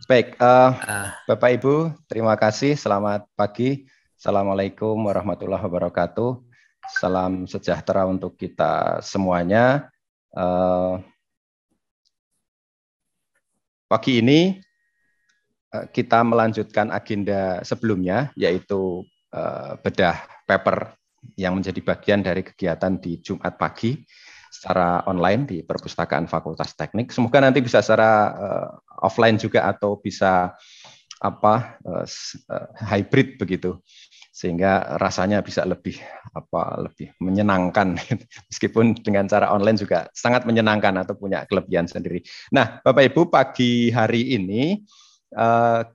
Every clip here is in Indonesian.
Baik, Bapak Ibu, terima kasih. Selamat pagi. Assalamualaikum warahmatullahi wabarakatuh. Salam sejahtera untuk kita semuanya. Pagi ini kita melanjutkan agenda sebelumnya, yaitu bedah paper yang menjadi bagian dari kegiatan di Jumat pagi secara online di Perpustakaan Fakultas Teknik. Semoga nanti bisa secara offline juga atau bisa hybrid begitu, sehingga rasanya bisa lebih menyenangkan meskipun dengan cara online juga sangat menyenangkan atau punya kelebihan sendiri. Nah, Bapak Ibu, pagi hari ini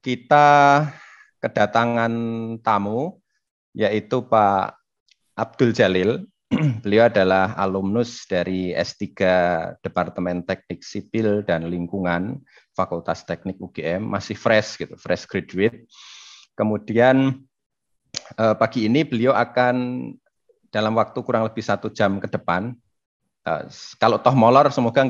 kita kedatangan tamu yaitu Pak Abdul Jalil. Beliau adalah alumnus dari S3 Departemen Teknik Sipil dan Lingkungan Fakultas Teknik UGM, masih fresh gitu, fresh graduate. Kemudian pagi ini beliau akan dalam waktu kurang lebih 1 jam ke depan, kalau toh molor semoga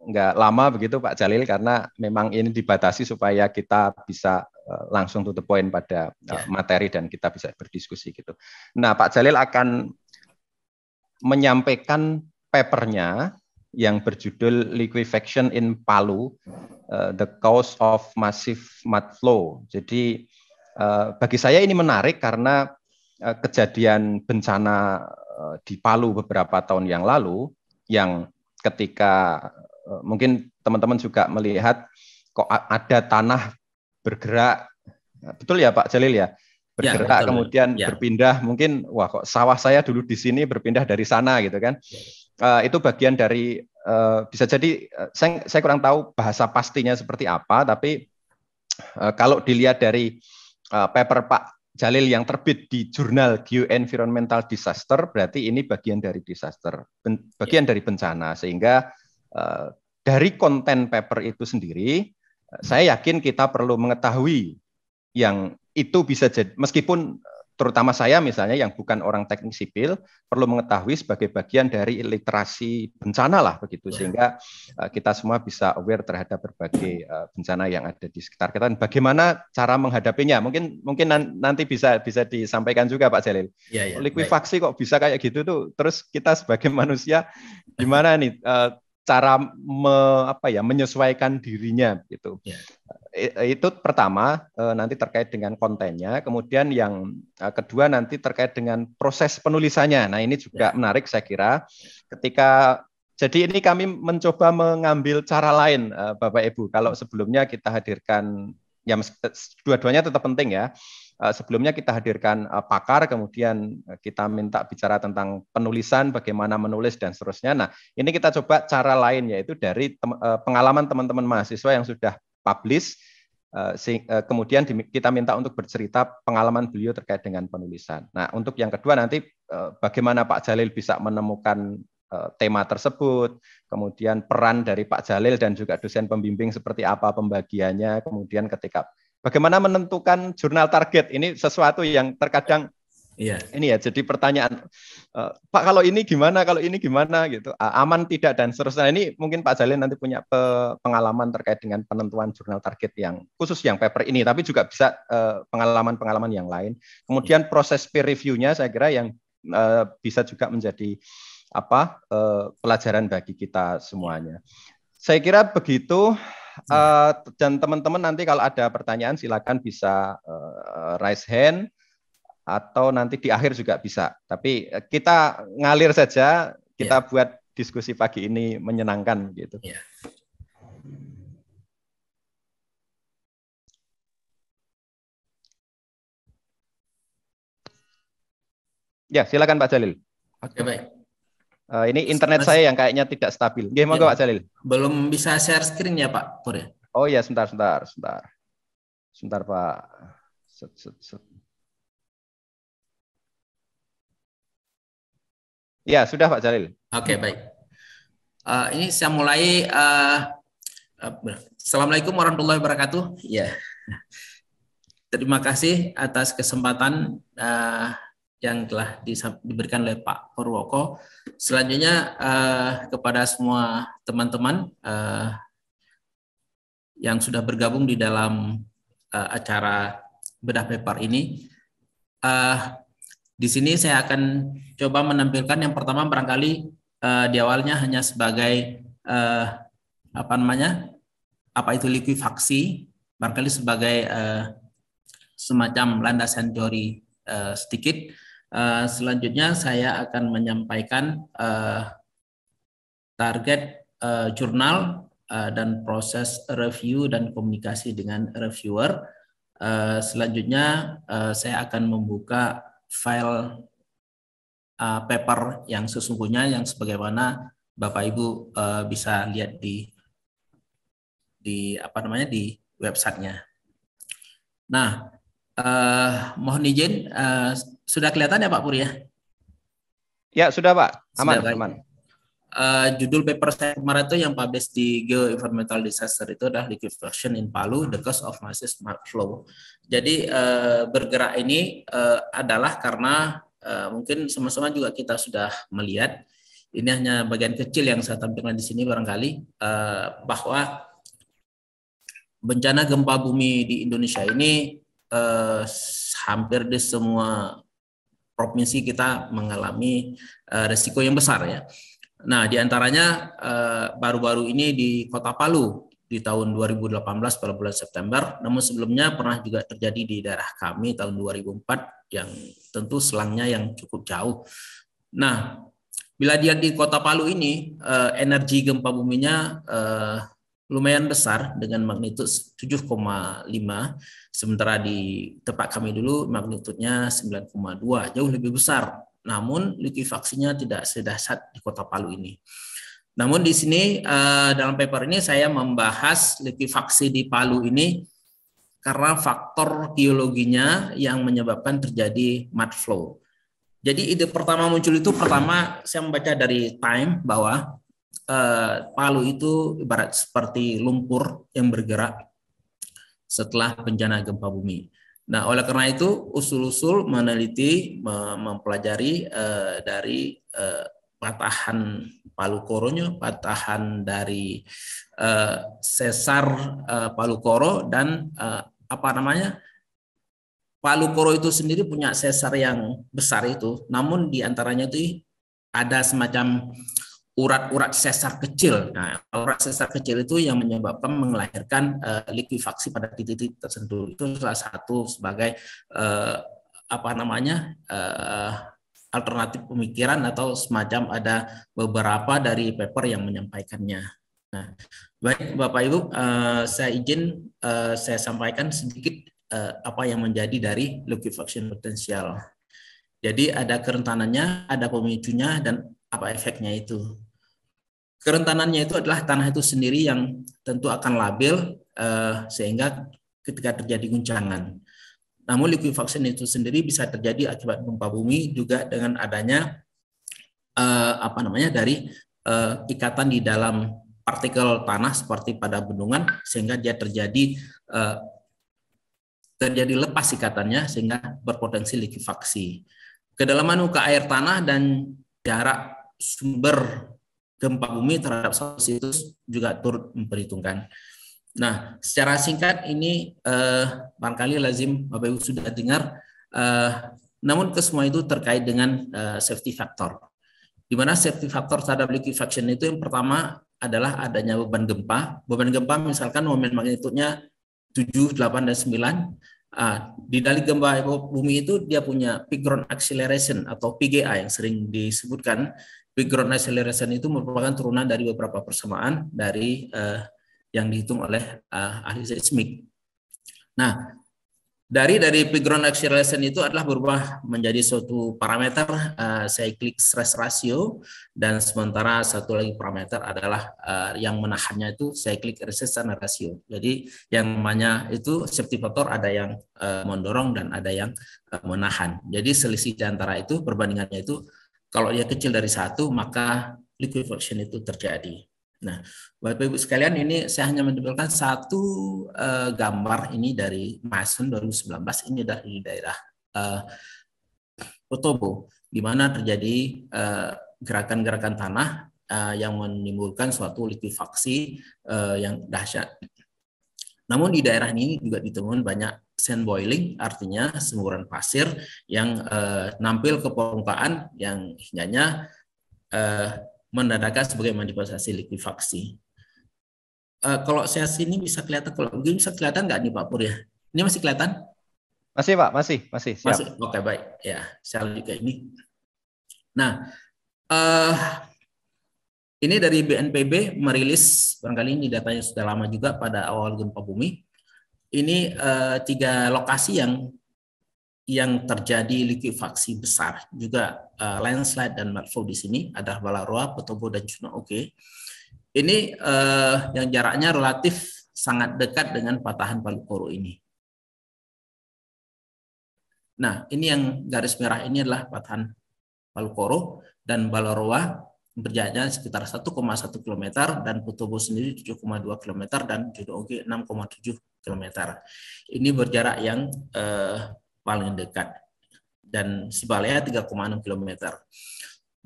nggak lama begitu Pak Jalil, karena memang ini dibatasi supaya kita bisa langsung to the point pada materi dan kita bisa berdiskusi gitu. Nah, Pak Jalil akan menyampaikan papernya yang berjudul Liquefaction in Palu, The Cause of Massive Mud Flow. Jadi bagi saya ini menarik karena kejadian bencana di Palu beberapa tahun yang lalu, yang ketika mungkin teman-teman juga melihat kok ada tanah bergerak, betul ya Pak Jalil ya? Bergerak ya, kemudian ya, berpindah, mungkin wah kok sawah saya dulu di sini berpindah dari sana gitu kan. Itu bagian dari bisa jadi saya kurang tahu bahasa pastinya seperti apa, tapi kalau dilihat dari paper Pak Jalil yang terbit di jurnal Geoenvironmental Disaster, berarti ini bagian dari disaster, bagian dari bencana, sehingga dari konten paper itu sendiri saya yakin kita perlu mengetahui yang itu bisa jadi, meskipun terutama saya misalnya yang bukan orang teknik sipil, perlu mengetahui sebagai bagian dari literasi bencana lah begitu, sehingga kita semua bisa aware terhadap berbagai bencana yang ada di sekitar kita dan bagaimana cara menghadapinya. Mungkin nanti bisa disampaikan juga Pak Jalil. Likuifaksi kok bisa kayak gitu tuh, terus kita sebagai manusia gimana nih cara menyesuaikan dirinya gitu. Itu pertama, nanti terkait dengan kontennya. Kemudian yang kedua nanti terkait dengan proses penulisannya. Nah, ini juga menarik saya kira. Jadi ini kami mencoba mengambil cara lain, Bapak Ibu. Kalau sebelumnya kita hadirkan, ya dua-duanya tetap penting ya. Sebelumnya kita hadirkan pakar, kemudian kita minta bicara tentang penulisan, bagaimana menulis dan seterusnya. Nah, ini kita coba cara lain, yaitu dari pengalaman teman-teman mahasiswa yang sudah publish, kemudian kita minta untuk bercerita pengalaman beliau terkait dengan penulisan. Nah, untuk yang kedua nanti bagaimana Pak Jalil bisa menemukan tema tersebut, kemudian peran dari Pak Jalil dan juga dosen pembimbing seperti apa pembagiannya, kemudian ketika bagaimana menentukan jurnal target, ini sesuatu yang terkadang ini ya jadi pertanyaan, Pak kalau ini gimana gitu, aman tidak dan seterusnya. Ini mungkin Pak Jalil nanti punya pengalaman terkait dengan penentuan jurnal target yang khusus yang paper ini, tapi juga bisa pengalaman-pengalaman yang lain. Kemudian proses peer review-nya saya kira yang bisa juga menjadi pelajaran bagi kita semuanya. Saya kira begitu. Dan teman-teman nanti kalau ada pertanyaan silakan bisa raise hand, atau nanti di akhir juga bisa. Tapi kita ngalir saja, kita buat diskusi pagi ini menyenangkan gitu. Ya, silakan Pak Jalil. Oke, baik. Ini internet saya yang kayaknya tidak stabil. Gimana Pak Jalil? Belum bisa share screen ya Pak Pur ya? Oh ya, sebentar Pak. Ya, sudah Pak Jalil. Oke, baik. Ini saya mulai. Assalamualaikum warahmatullahi wabarakatuh. Ya, terima kasih atas kesempatan yang telah diberikan oleh Pak Purwoko. Selanjutnya kepada semua teman-teman, yang sudah bergabung di dalam acara bedah paper ini. Di sini saya akan coba menampilkan yang pertama barangkali di awalnya hanya sebagai apa itu likuifaksi, barangkali sebagai semacam landasan teori sedikit. Selanjutnya saya akan menyampaikan target jurnal dan proses review dan komunikasi dengan reviewer. Selanjutnya saya akan membuka file paper yang sesungguhnya yang sebagaimana Bapak Ibu bisa lihat di websitenya. Nah, mohon izin, sudah kelihatan ya Pak Puri ya? Ya sudah Pak, aman. Sudah, aman. Judul paper saya kemarin itu yang publish di Geoenvironmental Disaster itu adalah Liquefaction in Palu, The Cause of Massive Mud Flow. Jadi bergerak ini adalah karena mungkin sama-sama juga kita sudah melihat, ini hanya bagian kecil yang saya tampilkan di sini barangkali, bahwa bencana gempa bumi di Indonesia ini hampir di semua provinsi kita mengalami resiko yang besar ya. Nah, diantaranya baru-baru ini di Kota Palu di tahun 2018 pada bulan September, namun sebelumnya pernah juga terjadi di daerah kami tahun 2004 yang tentu selangnya yang cukup jauh. Nah, bila dia di Kota Palu ini energi gempa buminya lumayan besar dengan magnitud 7,5, sementara di tempat kami dulu magnitudnya 9,2, jauh lebih besar. Namun likuifaksinya tidak sedahsyat di Kota Palu ini. Namun di sini dalam paper ini saya membahas likuifaksi di Palu ini karena faktor geologinya yang menyebabkan terjadi mud flow. Jadi ide pertama muncul itu pertama saya membaca dari Time bahwa Palu itu ibarat seperti lumpur yang bergerak setelah bencana gempa bumi. Nah, oleh karena itu usul-usul meneliti, mempelajari dari patahan Palu Koronya, patahan dari sesar Palu Koro dan Palu Koro itu sendiri punya sesar yang besar itu, namun di antaranya itu ada semacam urat-urat sesar kecil. Nah, urat sesar kecil itu yang menyebabkan melahirkan likuifaksi pada titik-titik tertentu. Itu salah satu sebagai alternatif pemikiran atau semacam ada beberapa dari paper yang menyampaikannya. Nah, baik Bapak Ibu, saya izin saya sampaikan sedikit apa yang menjadi dari liquefaction potensial. Jadi ada kerentanannya, ada pemicunya, dan apa efeknya itu. Kerentanannya itu adalah tanah itu sendiri yang tentu akan labil sehingga ketika terjadi guncangan. Namun liquefaction itu sendiri bisa terjadi akibat gempa bumi juga dengan adanya dari ikatan di dalam partikel tanah seperti pada bendungan sehingga dia terjadi lepas ikatannya sehingga berpotensi liquefaksi. Kedalaman muka air tanah dan jarak sumber gempa bumi terhadap satu situs juga turut memperhitungkan. Nah, secara singkat ini barangkali lazim Bapak Ibu sudah dengar, namun kesemua itu terkait dengan safety factor. Di mana safety factor terhadap liquefaction itu yang pertama adalah adanya beban gempa. Beban gempa misalkan momen magnitudnya 7, 8, dan 9. Di balik gempa bumi itu dia punya peak ground acceleration atau PGA yang sering disebutkan. Peak ground acceleration itu merupakan turunan dari beberapa persamaan dari yang dihitung oleh ahli seismik. Nah, dari peak ground acceleration itu adalah berubah menjadi suatu parameter cyclic stress ratio, dan sementara satu lagi parameter adalah yang menahannya itu cyclic resistance ratio. Jadi yang namanya itu safety factor ada yang mendorong dan ada yang menahan. Jadi selisih di antara itu perbandingannya itu kalau dia kecil dari 1 maka liquefaction itu terjadi. Nah, Bapak Ibu sekalian, ini saya hanya menampilkan satu gambar ini dari Mason 2019. Ini dari daerah Kotobo, di mana terjadi gerakan-gerakan tanah yang menimbulkan suatu likuifaksi yang dahsyat. Namun di daerah ini juga ditemukan banyak sand boiling, artinya semburan pasir yang nampil ke permukaan yang hingganya menandakan sebagai manifestasi likuifaksi. Kalau saya sini bisa kelihatan, kalau begini bisa kelihatan nggak nih Pak Pur ya? Ini masih kelihatan? Masih Pak, masih siap. Masih, oke baik. Ya, saya lanjut ke ini. Nah, ini dari BNPB merilis, barangkali ini datanya sudah lama juga, pada awal gempa bumi. Ini 3 lokasi yang terjadi likuifaksi besar, juga landslide dan mudflow di sini, ada Balaroa, Potobo, dan Juno Oge. Ini yang jaraknya relatif sangat dekat dengan patahan Palu Koro ini. Nah, ini yang garis merah ini adalah patahan Palu Koro, dan Balaroa berjaraknya sekitar 1,1 km, dan Potobo sendiri 7,2 km, dan Juno Oge 6,7 km. Ini berjarak yang paling dekat, dan Sibalaya 3,6 km.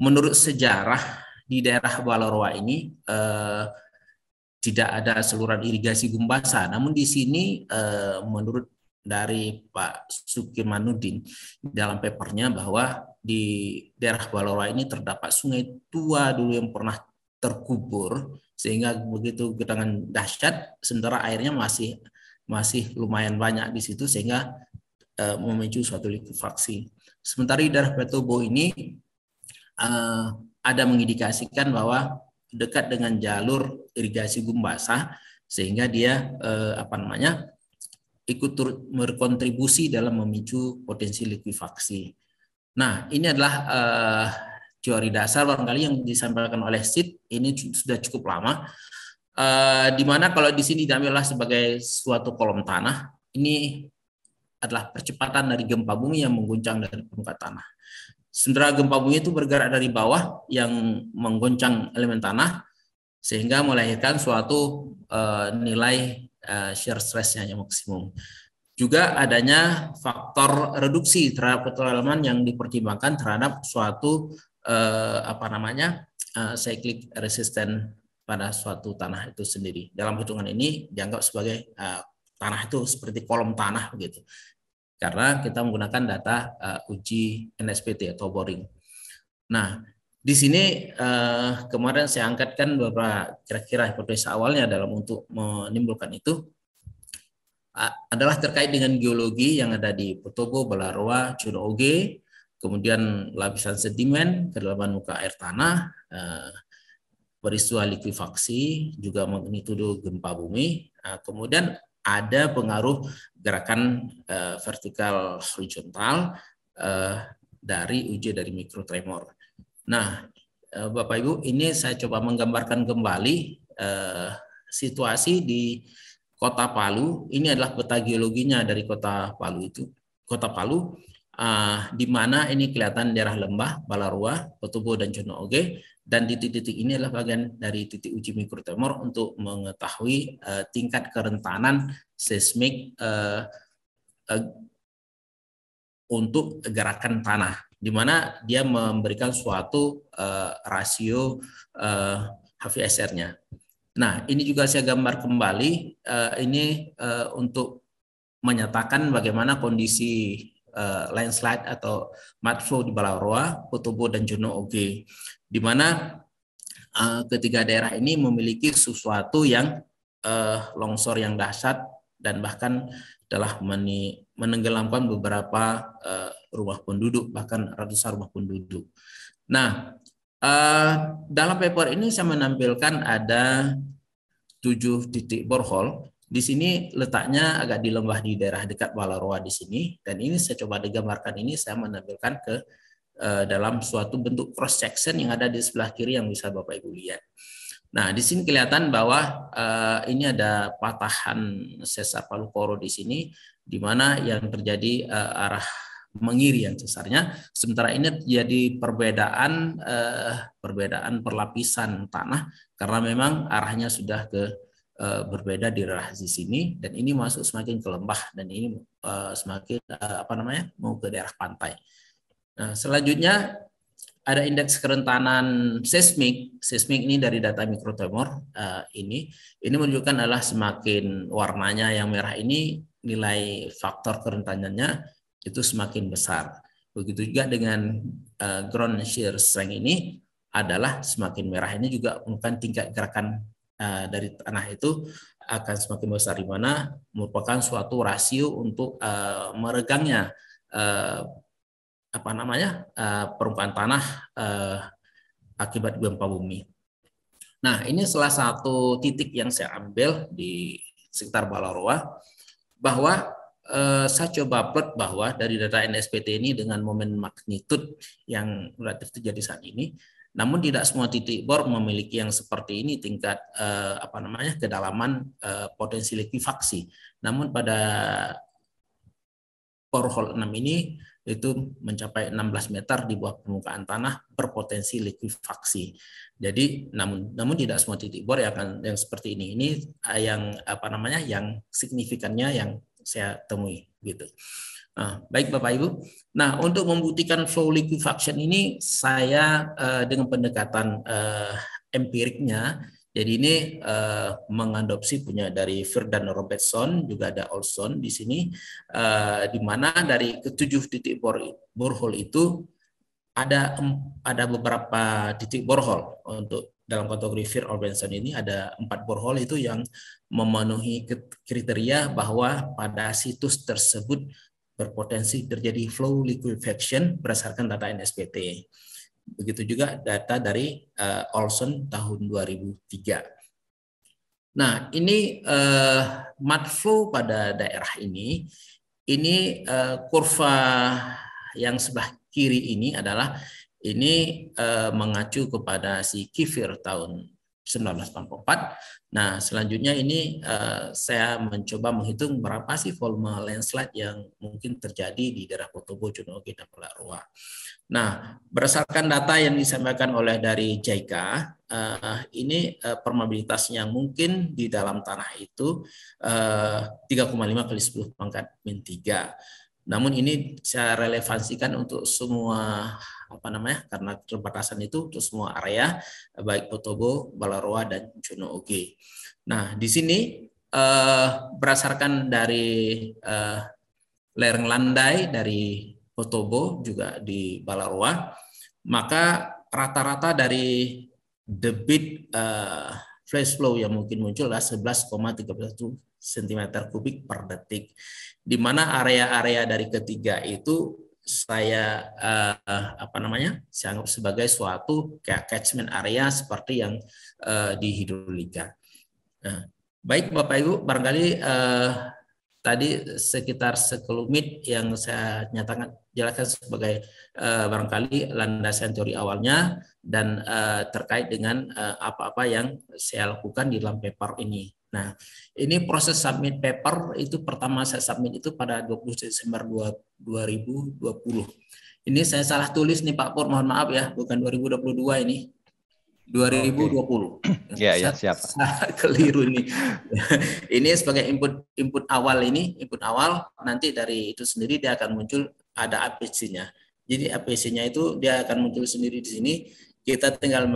Menurut sejarah di daerah Balaroa ini tidak ada saluran irigasi Gumbasa, namun di sini menurut dari Pak Sukirmanudin dalam papernya bahwa di daerah Balaroa ini terdapat sungai tua dulu yang pernah terkubur, sehingga begitu genangan dahsyat sementara airnya masih lumayan banyak di situ, sehingga memicu suatu likuifaksi. Sementara di daerah Potobo ini ada mengindikasikan bahwa dekat dengan jalur irigasi Gumbasa, sehingga dia ikut turut berkontribusi dalam memicu potensi likuifaksi. Nah, ini adalah teori dasar barangkali yang disampaikan oleh Sid, ini sudah cukup lama, di mana kalau di sini diambillah sebagai suatu kolom tanah, ini adalah percepatan dari gempa bumi yang mengguncang dari permukaan tanah. Sementara gempa bumi itu bergerak dari bawah yang menggoncang elemen tanah, sehingga melahirkan suatu nilai shear stress-nya yang maksimum. Juga adanya faktor reduksi terhadap elemen yang dipertimbangkan terhadap suatu cyclic resistant pada suatu tanah itu sendiri. Dalam hitungan ini dianggap sebagai tanah itu seperti kolom tanah begitu, karena kita menggunakan data uji NSPT atau boring. Nah, di sini kemarin saya angkatkan beberapa kira-kira hipotesa awalnya dalam untuk menimbulkan itu adalah terkait dengan geologi yang ada di Potobo, Balaroa, Juno Oge, kemudian lapisan sedimen, kedalaman muka air tanah, peristiwa likuifaksi, juga magnitudo gempa bumi, kemudian ada pengaruh gerakan vertikal horizontal dari uji dari mikrotremor. Nah, Bapak Ibu, ini saya coba menggambarkan kembali situasi di Kota Palu. Ini adalah peta geologinya dari Kota Palu itu. Kota Palu, di mana ini kelihatan daerah lembah, Balaroa, Potobo, dan Juno Oge. Dan di titik-titik ini adalah bagian dari titik uji mikrotremor untuk mengetahui tingkat kerentanan seismik untuk gerakan tanah, di mana dia memberikan suatu rasio HVSR-nya. Nah, ini juga saya gambar kembali, ini untuk menyatakan bagaimana kondisi landslide atau mudflow di Balaroa, Potobo, dan Juno Oge, di mana ketiga daerah ini memiliki sesuatu yang longsor yang dahsyat dan bahkan telah menenggelamkan beberapa rumah penduduk, bahkan ratusan rumah penduduk. Nah, dalam paper ini saya menampilkan ada 7 titik borehole. Di sini letaknya agak di lembah di daerah dekat Balaroa di sini, dan ini saya coba digambarkan, ini saya menampilkan ke dalam suatu bentuk cross section yang ada di sebelah kiri yang bisa Bapak Ibu lihat. Nah, di sini kelihatan bahwa ini ada patahan sesar Palu Koro di sini, di mana yang terjadi arah mengiri yang sesarnya. Sementara ini jadi perbedaan perlapisan tanah, karena memang arahnya sudah berbeda di daerah di sini, dan ini masuk semakin ke lembah, dan ini semakin mau ke daerah pantai. Nah, selanjutnya ada indeks kerentanan seismik. Seismik ini dari data mikrotremor ini menunjukkan adalah semakin warnanya yang merah ini nilai faktor kerentanannya itu semakin besar. Begitu juga dengan ground shear strength ini adalah semakin merah ini juga merupakan tingkat gerakan dari tanah itu akan semakin besar, di mana merupakan suatu rasio untuk meregangnya permukaan tanah akibat gempa bumi. Nah, ini salah satu titik yang saya ambil di sekitar Balaroa, bahwa saya coba plot bahwa dari data NSPT ini dengan momen magnitud yang relatif terjadi saat ini, namun tidak semua titik bor memiliki yang seperti ini tingkat kedalaman potensi likuifaksi. Namun pada borehole 6 ini itu mencapai 16 meter di bawah permukaan tanah berpotensi likuifaksi. Jadi namun tidak semua titik bor yang seperti ini. Ini yang signifikannya yang saya temui gitu. Nah, baik Bapak Ibu. Nah, untuk membuktikan flow liquefaction ini saya dengan pendekatan empiriknya. Jadi ini mengadopsi punya dari Firdan Robertson, juga ada Olson di sini, di mana dari ketujuh titik borehole itu ada beberapa titik borehole. Untuk dalam kategori Firdan Robertson ini ada 4 borehole itu yang memenuhi kriteria bahwa pada situs tersebut berpotensi terjadi flow liquefaction berdasarkan data NSPT. Begitu juga data dari Olson tahun 2003. Nah, ini mud flow pada daerah ini kurva yang sebelah kiri ini adalah mengacu kepada si Kiefer tahun 1984. Nah, selanjutnya ini saya mencoba menghitung berapa sih volume landslide yang mungkin terjadi di daerah Potobo, Cuno Oge, dan Balaroa. Nah, berdasarkan data yang disampaikan oleh dari JICA, ini probabilitasnya mungkin di dalam tanah itu 3,5 kali 10 pangkat min 3. Namun ini saya relevansikan untuk semua karena keterbatasan itu untuk semua area baik Potobo, Balaroa, dan Cuno Oge. Nah, di sini berdasarkan dari lereng landai dari Potobo juga di Balaroa, maka rata-rata dari debit flash flow yang mungkin muncul adalah 11,31 cm3 per detik, di mana area-area dari ketiga itu saya saya anggap sebagai suatu kayak catchment area seperti yang di hidrolika. Nah, baik Bapak Ibu, barangkali tadi sekitar sekelumit yang saya jelaskan sebagai barangkali landasan teori awalnya dan terkait dengan apa-apa yang saya lakukan di dalam paper ini. Nah, ini proses submit paper itu pertama saya submit itu pada 20 Desember 2020. Ini saya salah tulis nih Pak Pur, mohon maaf ya, bukan 2022 ini. 2020. Ya, siap. Keliru nih. Ini sebagai input awal nanti dari itu sendiri dia akan muncul ada APC-nya. Jadi APC-nya itu dia akan muncul sendiri di sini, kita tinggal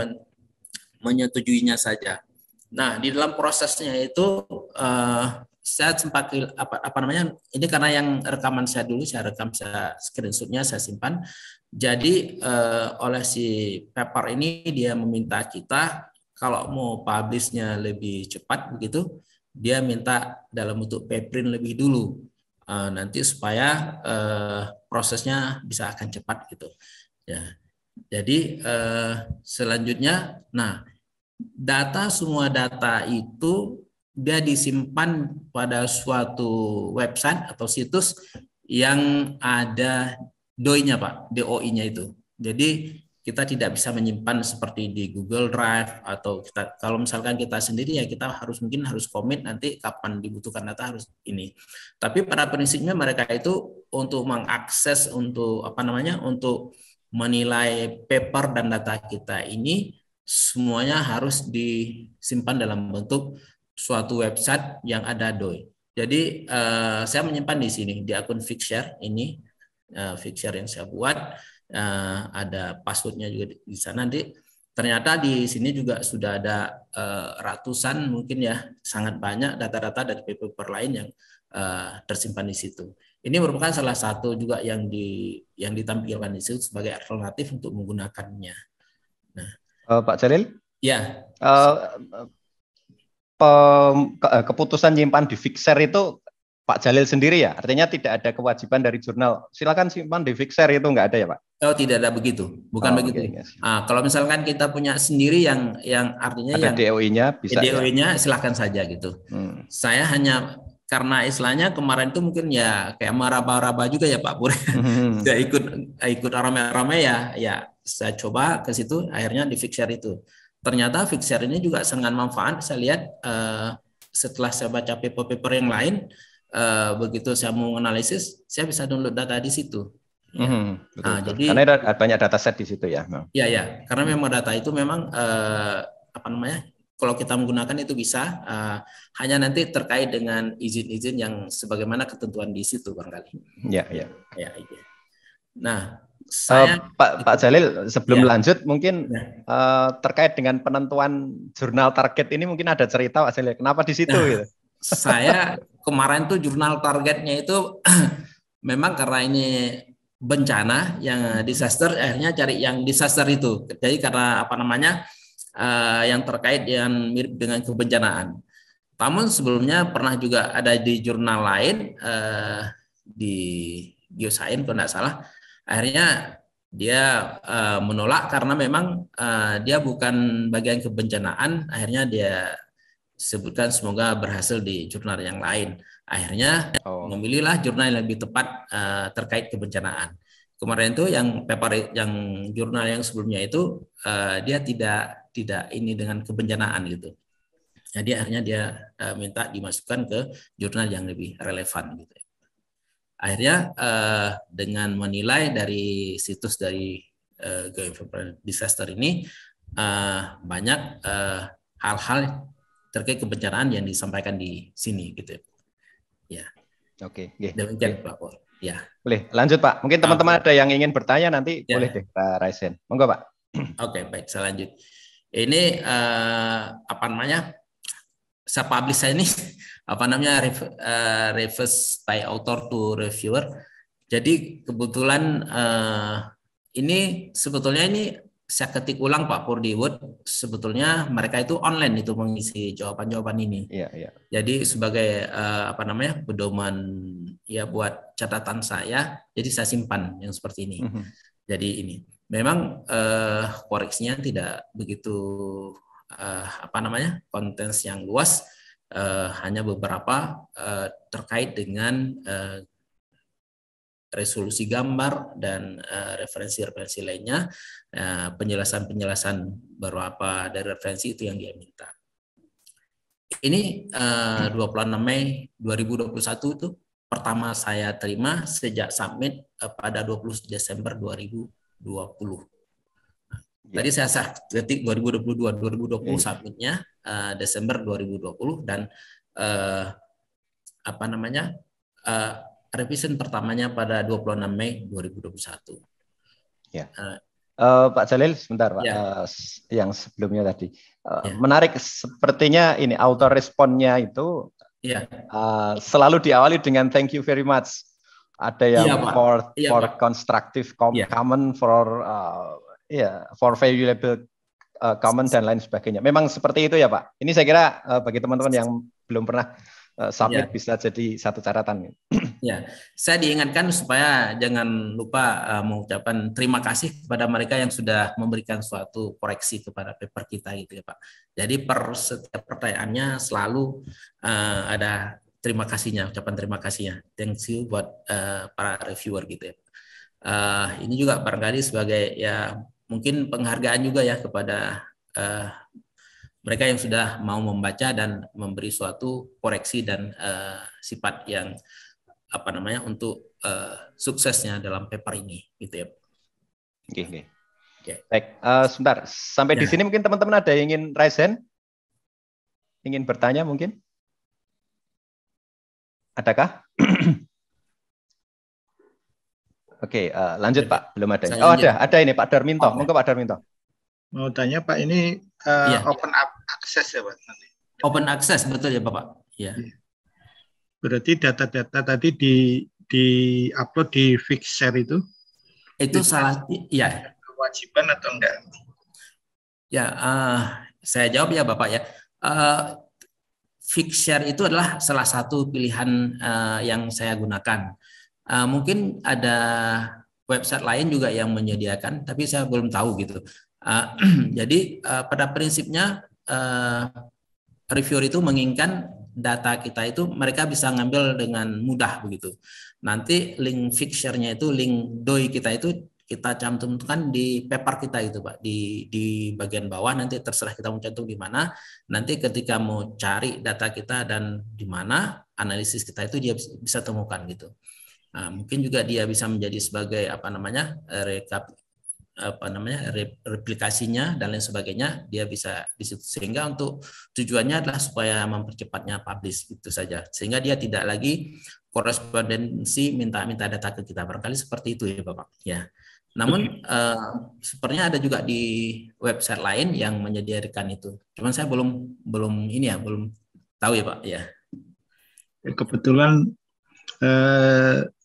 menyetujuinya saja. Nah, di dalam prosesnya itu saya sempat ini karena yang rekaman saya dulu saya rekam, saya screenshotnya saya simpan. Jadi oleh si paper ini dia meminta kita kalau mau publish-nya lebih cepat begitu, dia minta dalam bentuk preprint lebih dulu nanti supaya prosesnya bisa akan cepat gitu. Ya. Jadi selanjutnya, nah semua data itu dia disimpan pada suatu website atau situs yang ada DOI-nya Pak, DOI-nya itu. Jadi kita tidak bisa menyimpan seperti di Google Drive atau kalau misalkan kita sendiri ya kita mungkin harus komit nanti kapan dibutuhkan data harus ini. Tapi pada prinsipnya mereka itu untuk mengakses untuk untuk menilai paper dan data kita ini semuanya harus disimpan dalam bentuk suatu website yang ada DOI. Jadi saya menyimpan di sini di akun Figshare ini, Figshare yang saya buat. ada passwordnya juga di sana. Nanti ternyata di sini juga sudah ada ratusan mungkin ya, sangat banyak data-data dari paper lain yang tersimpan di situ. Ini merupakan salah satu juga yang ditampilkan di situ sebagai alternatif untuk menggunakannya. Nah, Pak Jalil, ya, keputusan nyimpan di Fixer itu Pak Jalil sendiri ya? Artinya tidak ada kewajiban dari jurnal. Silakan simpan di Fixer, itu nggak ada ya, Pak? oh tidak ada begitu, bukan begitu. Yes. Kalau misalkan kita punya sendiri yang artinya ada yang DOI-nya bisa DOI-nya silahkan saja gitu. Saya hanya karena istilahnya kemarin itu mungkin ya kayak meraba-raba juga ya Pak Pur. Saya ikut ramai-ramai ya saya coba ke situ, akhirnya di Fixer itu. Ternyata Fixer ini juga sangat manfaat. Saya lihat setelah saya baca paper-paper yang lain, begitu saya mau analisis, saya bisa download data di situ. Ya. Betul. Jadi karena ada banyak dataset di situ ya. Ya, karena memang data itu memang apa namanya? Kalau kita menggunakan itu bisa, hanya nanti terkait dengan izin-izin yang sebagaimana ketentuan di situ barangkali. Ya. Nah, saya Pak Jalil, sebelum lanjut mungkin terkait dengan penentuan jurnal target ini mungkin ada cerita Pak Jalil, kenapa di situ gitu? Saya kemarin tuh jurnal targetnya itu memang karena ini bencana yang disaster, akhirnya cari yang disaster itu. Jadi karena apa namanya yang terkait yang mirip dengan kebencanaan. Namun sebelumnya pernah juga ada di jurnal lain di Geoscience kalau tidak salah. Akhirnya dia menolak karena memang dia bukan bagian kebencanaan. Akhirnya dia sebutkan semoga berhasil di jurnal yang lain. Akhirnya memilihlah jurnal yang lebih tepat terkait kebencanaan. Kemarin itu yang paper yang jurnal yang sebelumnya itu dia tidak ini dengan kebencanaan gitu. Jadi akhirnya dia minta dimasukkan ke jurnal yang lebih relevan gitu. Akhirnya dengan menilai dari situs dari Geoenvironmental Disaster ini banyak hal-hal terkait kebencanaan yang disampaikan di sini gitu ya. Oke. Demikian Pak Pur. Ya. Boleh lanjut Pak. Mungkin teman-teman ada yang ingin bertanya nanti boleh deh Pak Raisen. Monggo Pak. Oke, baik, saya lanjut. Ini apa namanya? Saya publish saya ini apa namanya reverse by author to reviewer. Jadi kebetulan ini sebetulnya ini saya ketik ulang Pak Pur di Word, sebetulnya mereka itu online itu mengisi jawaban-jawaban ini. Iya. Jadi sebagai apa namanya pedoman ya buat catatan saya, jadi saya simpan yang seperti ini. Jadi ini memang koreksinya tidak begitu apa namanya konten yang luas, hanya beberapa terkait dengan resolusi gambar dan referensi-referensi lainnya, penjelasan-penjelasan beberapa dari referensi itu yang dia minta. Ini 26 Mei 2021 itu pertama saya terima sejak submit pada 20 Desember 2020. Tadi saya ketik 2022, 2020 submitnya Desember 2020 dan apa namanya revision pertamanya pada 26 Mei 2021. Ya. Pak Jalil, sebentar Pak. Yang sebelumnya tadi menarik, sepertinya ini auto responnya itu selalu diawali dengan thank you very much. Ada yang for constructive comment, for valuable comment dan lain sebagainya. Memang seperti itu ya Pak. Ini saya kira bagi teman-teman yang belum pernah submit bisa jadi satu catatan. Ya, saya diingatkan supaya jangan lupa mengucapkan terima kasih kepada mereka yang sudah memberikan suatu koreksi kepada paper kita gitu ya Pak. Jadi per setiap pertanyaannya selalu ada terima kasihnya, ucapan terima kasihnya. Thank you buat para reviewer gitu ya. Ini juga barangkali sebagai ya mungkin penghargaan juga ya kepada mereka yang sudah mau membaca dan memberi suatu koreksi dan sifat yang apa namanya untuk suksesnya dalam paper ini gitu ya. Oke. Baik, sebentar. Sampai di sini mungkin teman-teman ada yang ingin raise hand? Ingin bertanya mungkin? Adakah? Oke, lanjut Oke, Pak. Belum ada. saya Oh, lanjut. ada ini Pak Darminto. Oke. Monggo Pak Darminto. Mau tanya Pak, ini Iya. open access ya Pak nanti? Open access, betul ya Bapak? Iya. Berarti data-data tadi di upload di Fixshare itu? Itu salah, ya. Kewajiban atau enggak? Ya, saya jawab ya Bapak ya. Fixshare itu adalah salah satu pilihan yang saya gunakan. Mungkin ada website lain juga yang menyediakan, tapi saya belum tahu gitu. Jadi pada prinsipnya reviewer itu menginginkan data kita itu mereka bisa ngambil dengan mudah begitu. Nanti link Fixshare-nya itu, link doi kita itu kita cantumkan di paper kita itu Pak, di bagian bawah, nanti terserah kita mau cantum di mana. Nanti ketika mau cari data kita dan di mana analisis kita itu dia bisa temukan gitu. Nah, mungkin juga dia bisa menjadi sebagai replikasinya dan lain sebagainya, dia bisa di situ, sehingga untuk tujuannya adalah supaya mempercepatnya publish gitu saja, sehingga dia tidak lagi korespondensi minta data ke kita, barangkali seperti itu ya Bapak ya. Namun sepertinya ada juga di website lain yang menyediakan itu, cuman saya belum tahu ya Pak ya. Kebetulan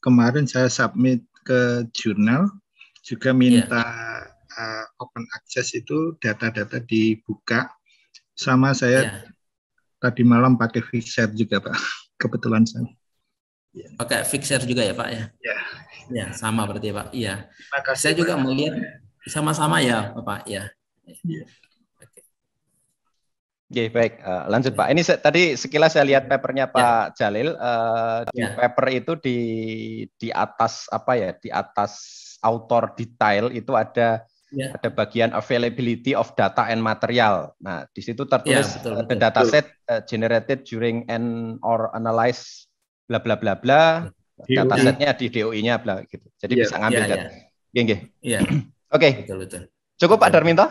kemarin saya submit ke jurnal juga minta open access, itu data-data dibuka, sama saya tadi malam pakai Fixshare juga Pak, kebetulan saya. Pakai Fixshare juga ya Pak ya? Ya, sama berarti ya Pak. Iya. Saya juga melihat sama-sama ya Bapak ya. Oke, baik. Lanjut Pak. Ini tadi sekilas saya lihat papernya Pak Jalil. Di paper itu di atas apa ya? Di atas author detail itu ada bagian availability of data and material. Nah, di situ tertulis the dataset generated during and or analyze bla bla bla bla. Datasetnya di DOI-nya bla gitu. Jadi bisa ngambil data. Iya. Oke. Cukup Pak Darminto?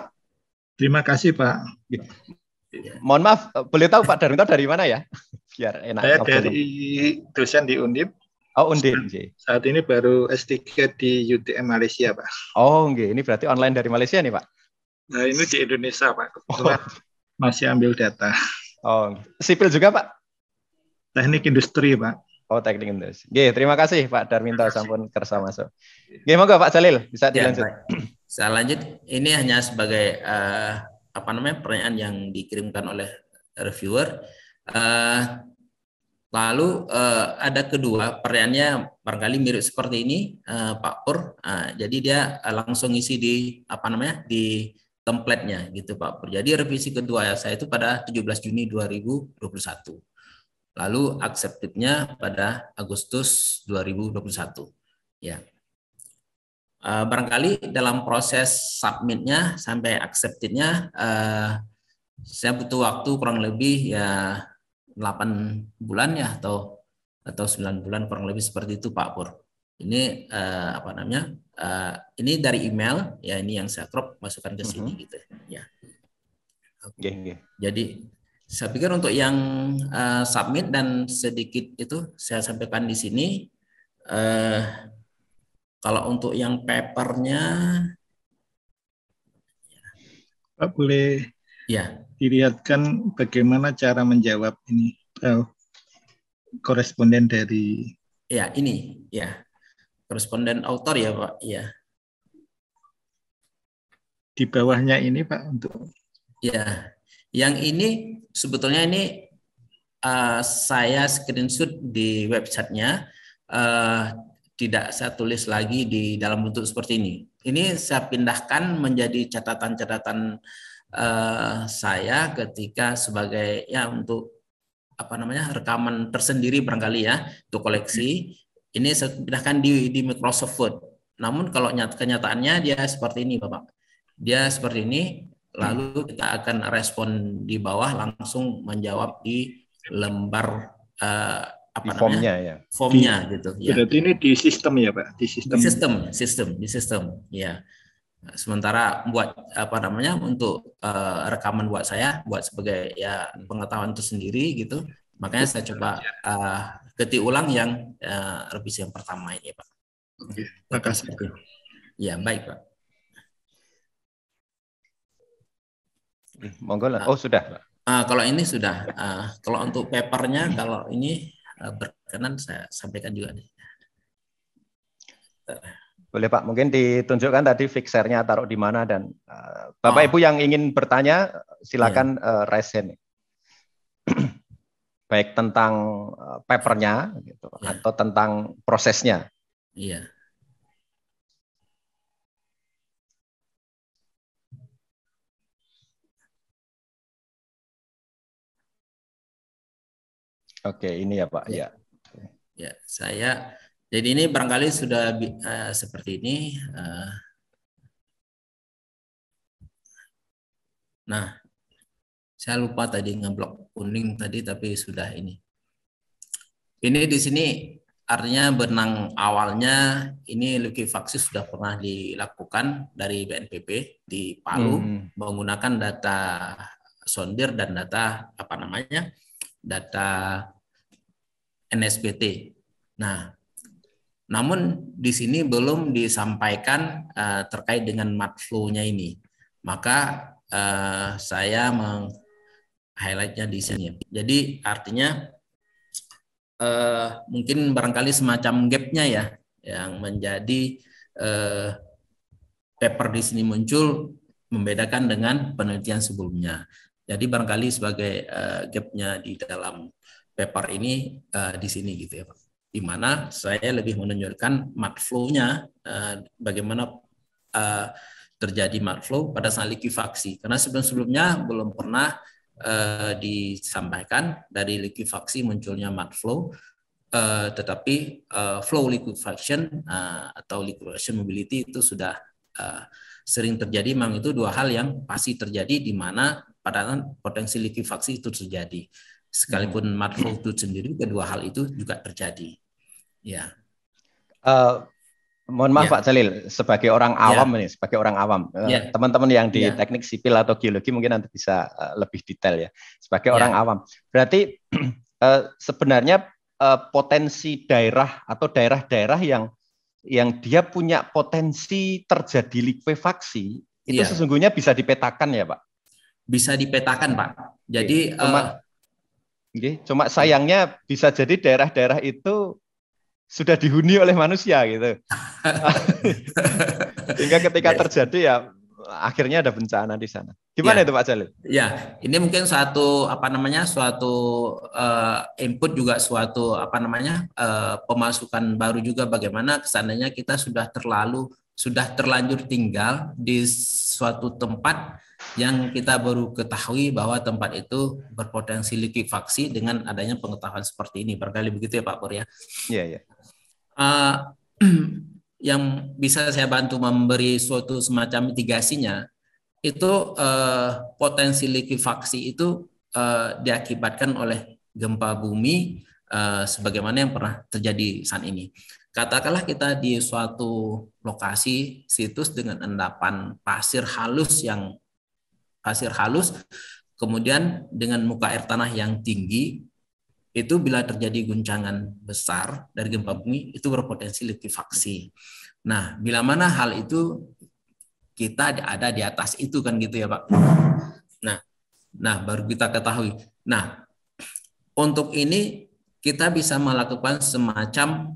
Terima kasih Pak. Mohon maaf, boleh tahu Pak Darminto dari mana ya? Biar enak. Saya dari dosen di Undip. Oh, Undip. Saat ini baru S3 di UTM Malaysia, Pak. Oh, ini berarti online dari Malaysia nih, Pak? Nah, ini di Indonesia, Pak. Kebetulan masih ambil data. Oh, sipil juga, Pak? Teknik industri, Pak. Oh, teknik industri. Terima kasih Pak Darminto, sampun kersa masuk. Monggo Pak Jalil, bisa dilanjut. Saya lanjut. Ini hanya sebagai pertanyaan yang dikirimkan oleh reviewer. Lalu ada kedua pertanyaannya barangkali mirip seperti ini, Pak Pur. Jadi dia langsung isi di di template-nya gitu Pak Pur. Jadi revisi kedua saya itu pada 17 Juni 2021. Lalu accepted-nya pada Agustus 2021. Ya. Barangkali dalam proses submit-nya sampai accepted-nya saya butuh waktu kurang lebih ya 8 bulan ya atau 9 bulan kurang lebih seperti itu Pak Pur. Ini ini dari email ya, ini yang saya crop masukkan ke sini gitu ya. Jadi saya pikir untuk yang submit dan sedikit itu saya sampaikan di sini. Kalau untuk yang papernya, Pak boleh dilihatkan bagaimana cara menjawab ini koresponden dari ini koresponden autor ya Pak ya. Di bawahnya ini Pak untuk yang ini sebetulnya ini saya screenshot di websitenya, tidak saya tulis lagi di dalam bentuk seperti ini. Ini saya pindahkan menjadi catatan-catatan saya ketika sebagai untuk rekaman tersendiri barangkali ya untuk koleksi. Ini saya pindahkan di Microsoft Word. Namun kalau kenyataannya dia seperti ini Bapak. Dia seperti ini. Lalu kita akan respon di bawah langsung menjawab di lembar formnya gitu ya. Berarti ini di sistem ya Pak, di sistem ya. Sementara buat untuk rekaman buat saya buat sebagai pengetahuan itu sendiri gitu, makanya saya coba ketik ulang yang revisi yang pertama ini Pak. Oke, makasih. Ya, baik, Pak. Monggo lah. Oh, sudah, Pak. Kalau ini sudah. Kalau untuk papernya, kalau ini berkenan saya sampaikan juga nih. Boleh Pak, mungkin ditunjukkan tadi fixernya taruh di mana dan Bapak Ibu yang ingin bertanya silakan raise hand. Baik tentang papernya gitu, atau tentang prosesnya. Iya. Oke, ini ya Pak. Ya. Ya, saya. Jadi ini barangkali sudah seperti ini. Nah, saya lupa tadi ngeblok kuning tadi, tapi sudah ini. Ini di sini artinya benang awalnya ini likuifaksi sudah pernah dilakukan dari BNPB di Palu menggunakan data sondir dan data data NSPT. Nah, namun di sini belum disampaikan terkait dengan mud flow-nya ini. Maka saya meng-highlight-nya di sini. Jadi artinya mungkin barangkali semacam gap-nya ya yang menjadi paper di sini muncul membedakan dengan penelitian sebelumnya. Jadi barangkali sebagai gap-nya di dalam paper ini di sini gitu ya Pak. Di mana saya lebih menunjukkan mud flow-nya bagaimana terjadi mud flow pada saat likuifaksi. Karena sebelum-sebelumnya belum pernah disampaikan dari likuifaksi munculnya mud flow, tetapi flow liquefaction atau liquefaction mobility itu sudah sering terjadi. Memang itu dua hal yang pasti terjadi di mana pada potensi likuifaksi itu terjadi. Sekalipun mud flow itu sendiri, kedua hal itu juga terjadi. Ya. Mohon maaf Pak Jalil, sebagai orang awam ini, sebagai orang awam, teman-teman yang di teknik sipil atau geologi mungkin nanti bisa lebih detail ya. Sebagai orang awam, berarti sebenarnya potensi daerah atau daerah-daerah yang dia punya potensi terjadi likuifaksi itu sesungguhnya bisa dipetakan ya Pak? Bisa dipetakan Pak. Jadi cuma sayangnya bisa jadi daerah-daerah itu sudah dihuni oleh manusia gitu. Sehingga ketika terjadi ya akhirnya ada bencana di sana. Gimana itu Pak Jalil? Ya, ini mungkin suatu suatu input juga suatu pemasukan baru juga bagaimana seandainya kita sudah terlanjur tinggal di suatu tempat yang kita baru ketahui bahwa tempat itu berpotensi likuifaksi dengan adanya pengetahuan seperti ini. Barangkali begitu ya Pak Pur ya. Iya, iya. Yang bisa saya bantu memberi suatu semacam mitigasinya itu potensi likuifaksi itu diakibatkan oleh gempa bumi sebagaimana yang pernah terjadi saat ini. Katakanlah kita di suatu lokasi situs dengan endapan pasir halus kemudian dengan muka air tanah yang tinggi, itu bila terjadi guncangan besar dari gempa bumi itu berpotensi likuifaksi. Nah, bila mana hal itu kita ada di atas itu kan gitu ya Pak. Nah baru kita ketahui. Nah, untuk ini kita bisa melakukan semacam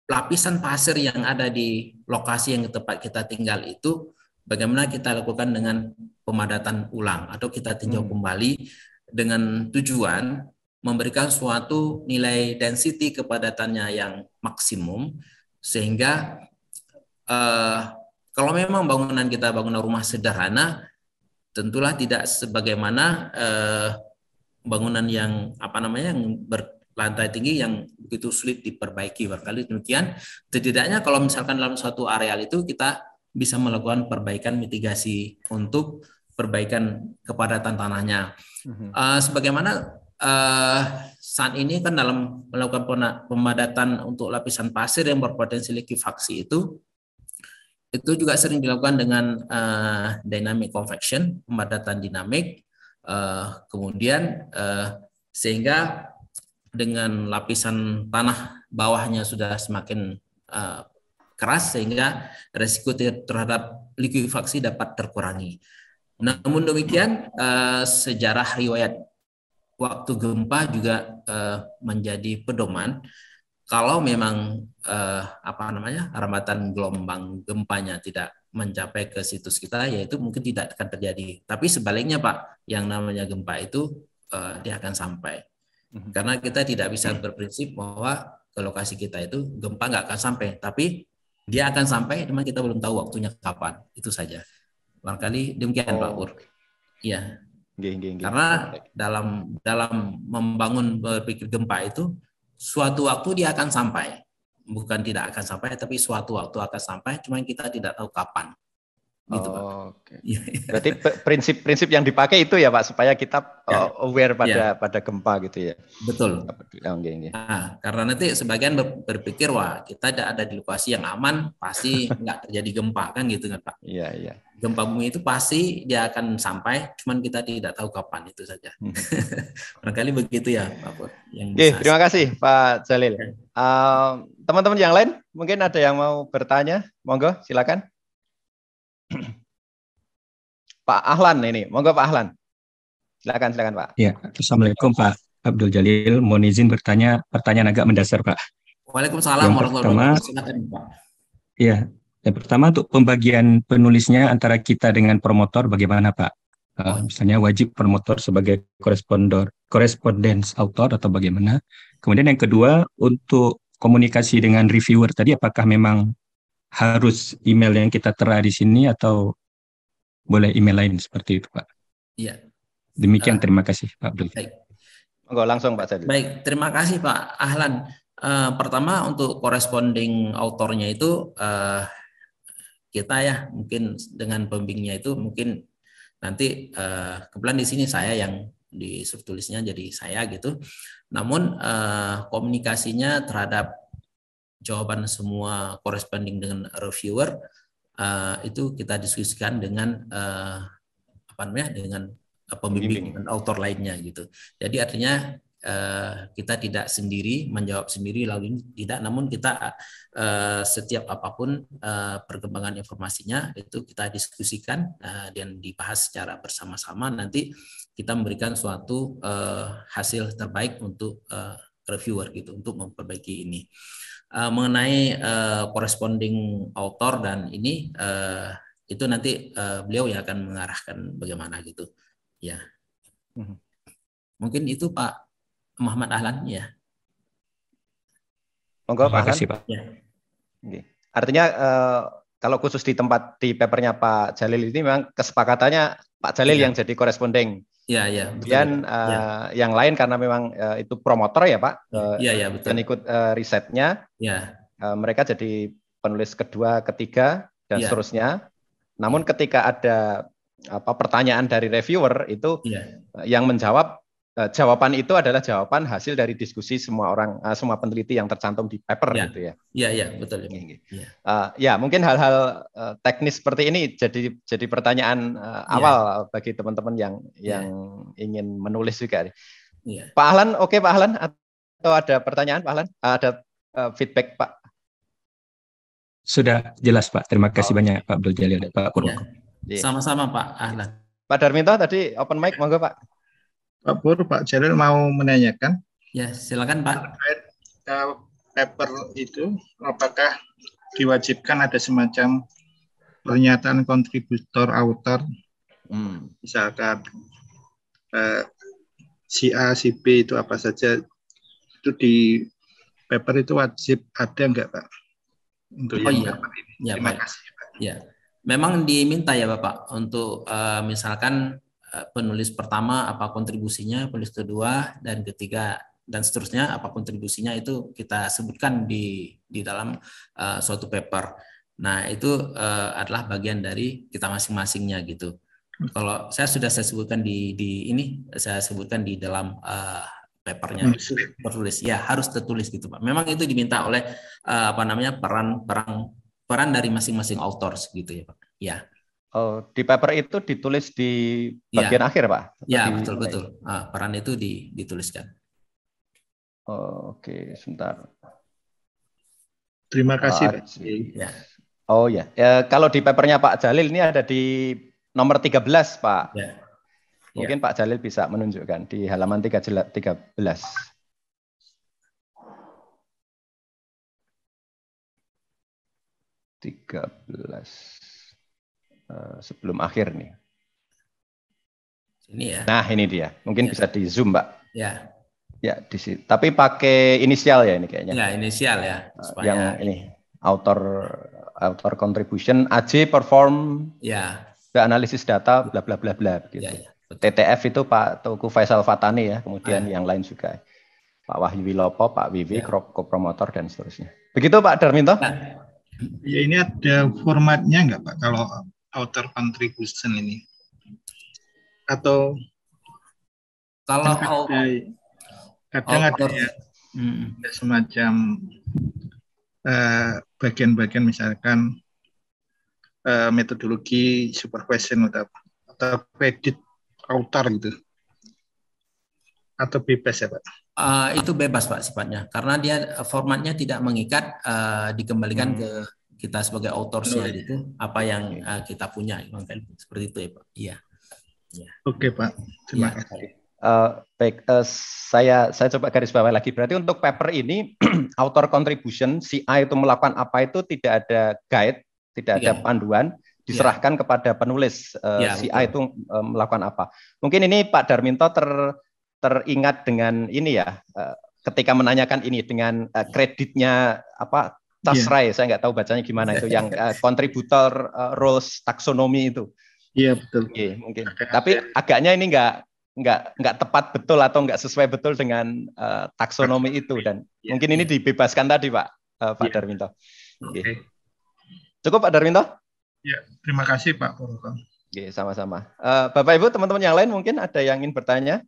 lapisan pasir yang ada di lokasi yang tempat kita tinggal itu bagaimana kita lakukan dengan pemadatan ulang atau kita tinjau kembali dengan tujuan memberikan suatu nilai density kepadatannya yang maksimum sehingga kalau memang bangunan kita bangunan rumah sederhana tentulah tidak sebagaimana bangunan yang yang berlantai tinggi yang begitu sulit diperbaiki. Barangkali demikian. Setidaknya kalau misalkan dalam suatu areal itu kita bisa melakukan perbaikan mitigasi untuk perbaikan kepadatan tanahnya. Sebagaimana saat ini kan dalam melakukan pemadatan untuk lapisan pasir yang berpotensi likuifaksi itu juga sering dilakukan dengan dynamic convection, pemadatan dinamik, kemudian sehingga dengan lapisan tanah bawahnya sudah semakin keras sehingga resiko terhadap likuifaksi dapat terkurangi. Namun demikian sejarah riwayat waktu gempa juga menjadi pedoman kalau memang hambatan gelombang gempanya tidak mencapai ke situs kita, yaitu mungkin tidak akan terjadi. Tapi sebaliknya Pak, yang namanya gempa itu dia akan sampai. Karena kita tidak bisa berprinsip bahwa ke lokasi kita itu gempa nggak akan sampai, tapi dia akan sampai, cuma kita belum tahu waktunya kapan. Itu saja. Barangkali demikian Pak Pur. Iya. Karena dalam membangun berpikir gempa itu suatu waktu dia akan sampai, bukan tidak akan sampai, tapi suatu waktu akan sampai, cuma kita tidak tahu kapan. Gitu, Pak. Oke. Berarti prinsip-prinsip yang dipakai itu ya Pak, supaya kita aware pada gempa gitu ya. Betul. Nah, karena nanti sebagian berpikir wah kita ada di lokasi yang aman, pasti nggak terjadi gempa kan gitu kan Pak. Iya, iya. Gempa bumi itu pasti dia akan sampai, cuman kita tidak tahu kapan, itu saja. Barangkali begitu ya Pak Pur. Terima kasih Pak Jalil. Teman-teman yang lain mungkin ada yang mau bertanya, monggo silakan. Pak Ahlan ini, monggo Pak Ahlan. Silakan Pak. Ya, Assalamualaikum Pak Abdul Jalil. Mohon izin bertanya pertanyaan agak mendasar Pak. Waalaikumsalam warahmatullahi wabarakatuh. Ya, yang pertama untuk pembagian penulisnya antara kita dengan promotor bagaimana Pak? Misalnya wajib promotor sebagai correspondence author atau bagaimana? Kemudian yang kedua untuk komunikasi dengan reviewer tadi apakah memang harus email yang kita tera di sini atau boleh email lain seperti itu Pak? Iya. Demikian terima kasih Pak Abdul. Baik. Monggo langsung Pak Jalil. Baik, terima kasih Pak Ahlan. Pertama untuk corresponding autornya itu kita ya mungkin dengan pembimbingnya itu mungkin nanti kebetulan di sini saya yang di subtulisnya jadi saya gitu. Namun komunikasinya terhadap jawaban semua corresponding dengan reviewer itu kita diskusikan dengan dengan pembimbing dan autor lainnya gitu. Jadi artinya kita tidak sendiri menjawab sendiri lalu tidak, namun kita setiap apapun perkembangan informasinya itu kita diskusikan dan dibahas secara bersama-sama. Nanti kita memberikan suatu hasil terbaik untuk reviewer gitu untuk memperbaiki ini. Mengenai corresponding author dan ini itu nanti beliau yang akan mengarahkan bagaimana gitu ya. Mungkin itu Pak Muhammad Ahlan ya. Monggo Pak Ahlan. Pak. Ya. Artinya kalau khusus di papernya Pak Jalil ini memang kesepakatannya Pak Jalil yang jadi corresponding. Iya, iya. Kemudian yang lain karena memang itu promotor ya Pak, iya, betul. dan ikut risetnya, mereka jadi penulis kedua, ketiga, dan seterusnya. Namun ketika ada pertanyaan dari reviewer itu yang menjawab, jawaban itu adalah jawaban hasil dari diskusi semua peneliti yang tercantum di paper gitu ya. Iya, betul. Ya, mungkin hal-hal teknis seperti ini jadi pertanyaan awal bagi teman-teman yang ingin menulis juga. Pak Ahlan, oke Pak Ahlan, atau ada pertanyaan Pak Ahlan? Ada feedback Pak? Sudah jelas Pak. Terima kasih banyak Pak Abdul Jalil dan Pak Purwoko. Sama-sama Pak Ahlan. Pak Darminto tadi open mic, monggo Pak. Pak Pur, Pak Jalil mau menanyakan. Ya, silakan Pak. Terkait paper itu, apakah diwajibkan ada semacam pernyataan kontributor author, misalkan si A, si B itu apa saja, itu di paper itu wajib ada enggak Pak? Untuk paper ini. Ya, terima kasih Pak. Ya, memang diminta ya Bapak untuk misalkan penulis pertama apa kontribusinya, penulis kedua dan ketiga dan seterusnya apa kontribusinya itu kita sebutkan di dalam suatu paper. Nah itu adalah bagian dari kita masing-masingnya gitu. Kalau saya sebutkan saya sebutkan di dalam papernya tertulis ya harus tertulis gitu Pak. Memang itu diminta oleh peran dari masing-masing authors gitu ya Pak. Ya. Oh, di paper itu ditulis di bagian akhir, Pak? Ya, betul. Peran itu dituliskan. Oke, sebentar. Terima kasih, Pak. Ya. Oh ya. Kalau di papernya Pak Jalil ini ada di nomor 13, Pak. Ya. Mungkin Pak Jalil bisa menunjukkan di halaman 13. 13 sebelum akhir nih. Ini ya. Nah, ini dia. Mungkin bisa di zoom, Pak. Ya. Ya, di situ. Tapi pakai inisial ya ini kayaknya. Ya, inisial ya. Supaya yang ini author contribution AJ perform ya the analysis data bla bla bla bla gitu. Ya. TTF itu Pak Teuku Faisal Fatani ya, kemudian yang lain juga. Pak Wahyu Wilopo, Pak Wiwi, co-promotor dan seterusnya. Begitu Pak Darminto? Nah. Ya, ini ada formatnya nggak Pak kalau author contribution ini? Atau kalau kadang ada ya semacam bagian-bagian misalkan metodologi supervision atau credit author gitu, atau bebas ya Pak? Itu bebas Pak sifatnya, karena dia formatnya tidak mengikat, dikembalikan ke kita sebagai autorsnya gitu, apa yang kita punya, seperti itu ya Pak. Iya. Ya. Oke Pak, terima kasih. Baik, saya coba garis bawah lagi. Berarti untuk paper ini author contribution, si A itu melakukan apa itu tidak ada guide, tidak ada panduan, diserahkan kepada penulis. Si A itu melakukan apa. Mungkin ini Pak Darminto teringat dengan ini ya, ketika menanyakan ini dengan kreditnya apa Tasrai, saya nggak tahu bacanya gimana itu, yang contributor roles taxonomy itu. Iya betul. Mungkin. Tapi agaknya ini nggak tepat betul atau nggak sesuai betul dengan taksonomi itu, dan mungkin ini dibebaskan tadi Pak Darminto. Cukup Pak Darminto? Ya, terima kasih Pak Purwokon. Sama-sama. Bapak Ibu, teman-teman yang lain mungkin ada yang ingin bertanya?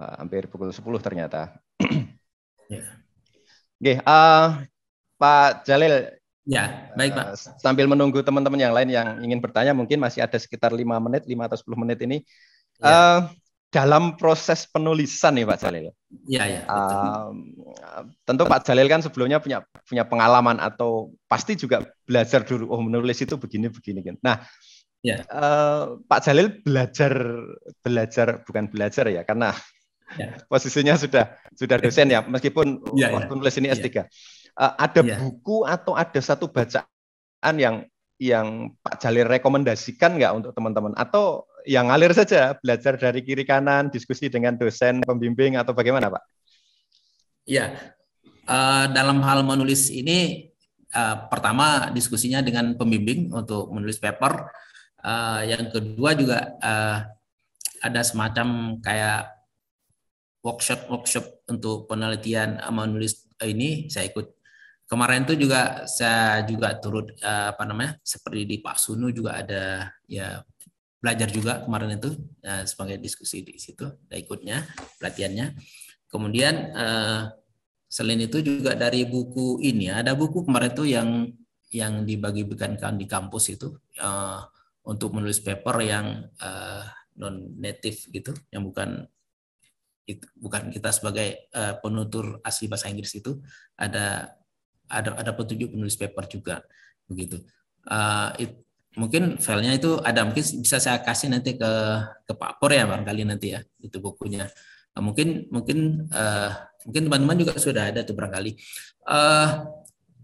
Hampir pukul 10 ternyata. Pak Jalil. Ya, baik Pak. Sambil menunggu teman-teman yang lain yang ingin bertanya, mungkin masih ada sekitar 5 atau 10 menit ini. Dalam proses penulisan nih Pak Jalil. Iya. Tentu Pak Jalil kan sebelumnya punya pengalaman atau pasti juga belajar dulu, menulis itu begini kan. Nah, Pak Jalil belajar bukan belajar ya, karena posisinya sudah dosen ya, meskipun waktu nulis ini S3. Ada buku atau ada satu bacaan yang Pak Jalil rekomendasikan nggak untuk teman-teman, atau yang ngalir saja, belajar dari kiri kanan, diskusi dengan dosen, pembimbing, atau bagaimana Pak? Ya, dalam hal menulis ini pertama diskusinya dengan pembimbing untuk menulis paper. Yang kedua juga ada semacam kayak workshop untuk penelitian menulis ini saya ikut. Kemarin itu juga saya juga turut seperti di Pak Sunu juga ada ya belajar juga kemarin itu sebagai diskusi di situ, ada ikutnya pelatihannya. Kemudian selain itu juga dari buku ini ada buku kemarin itu yang dibagi-bagikan di kampus itu untuk menulis paper yang non native gitu, yang bukan kita sebagai penutur asli bahasa Inggris itu ada petunjuk penulis paper juga begitu. Mungkin filenya itu ada, mungkin bisa saya kasih nanti ke Pak Pur ya barangkali nanti ya itu bukunya. Mungkin teman-teman juga sudah ada tuh barangkali.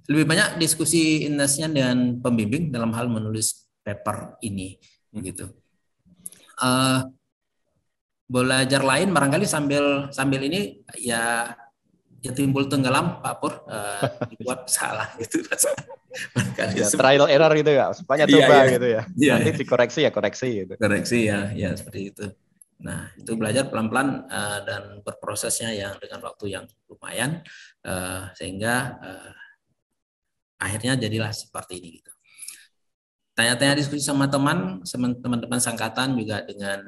Lebih banyak diskusi intensnya dengan pembimbing dalam hal menulis paper ini gitu. Belajar lain barangkali sambil ini ya timbul tenggelam Pak Pur, dibuat salah gitu. Trial error gitu ya, supaya coba gitu ya. Nanti dikoreksi gitu. Koreksi ya seperti itu. Nah itu belajar pelan-pelan dan berprosesnya yang dengan waktu yang lumayan sehingga akhirnya jadilah seperti ini gitu. Tanya-tanya diskusi sama teman-teman sangkatan juga dengan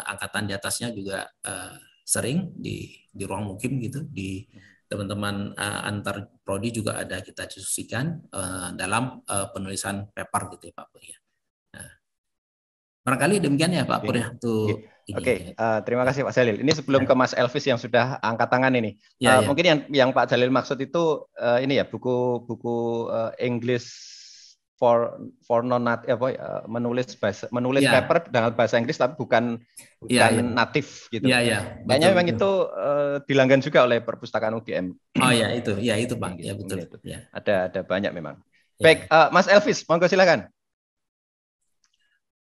angkatan di atasnya juga sering di ruang mukim gitu, di teman-teman antar prodi juga ada kita diskusikan dalam penulisan paper gitu ya Pak Pur ya. Nah, barangkali demikian ya Pak Pur ya. Oke, terima kasih Pak Jalil. Ini sebelum ke Mas Elvis yang sudah angkat tangan ini, mungkin yang Pak Jalil maksud itu ini ya buku English for non native menulis paper dengan bahasa Inggris tapi bukan natif gitu. Kayaknya memang itu dilanggan juga oleh perpustakaan UGM. Oh ya itu Pak. Ya betul. Ya. Ada banyak memang. Baik, Mas Elvis, monggo silakan.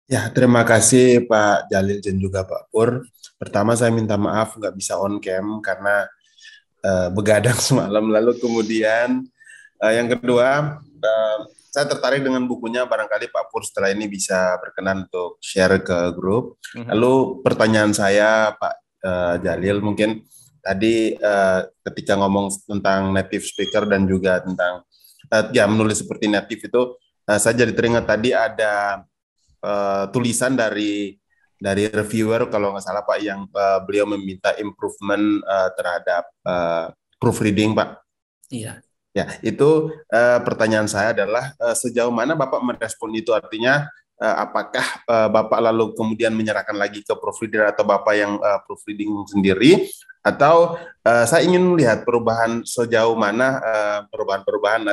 Ya, terima kasih Pak Jalil dan juga Pak Pur. Pertama saya minta maaf nggak bisa on cam karena begadang semalam. Lalu kemudian yang kedua, saya tertarik dengan bukunya. Barangkali Pak Pur setelah ini bisa berkenan untuk share ke grup. Lalu pertanyaan saya Pak Jalil, mungkin tadi ketika ngomong tentang native speaker dan juga tentang menulis seperti native itu, saya jadi teringat tadi ada tulisan dari reviewer kalau nggak salah Pak yang beliau meminta improvement terhadap proofreading Pak. Iya. Ya, itu pertanyaan saya adalah sejauh mana Bapak merespon itu, artinya apakah Bapak lalu kemudian menyerahkan lagi ke proofreader atau Bapak yang proofreading sendiri, atau saya ingin melihat perubahan sejauh mana perubahan-perubahan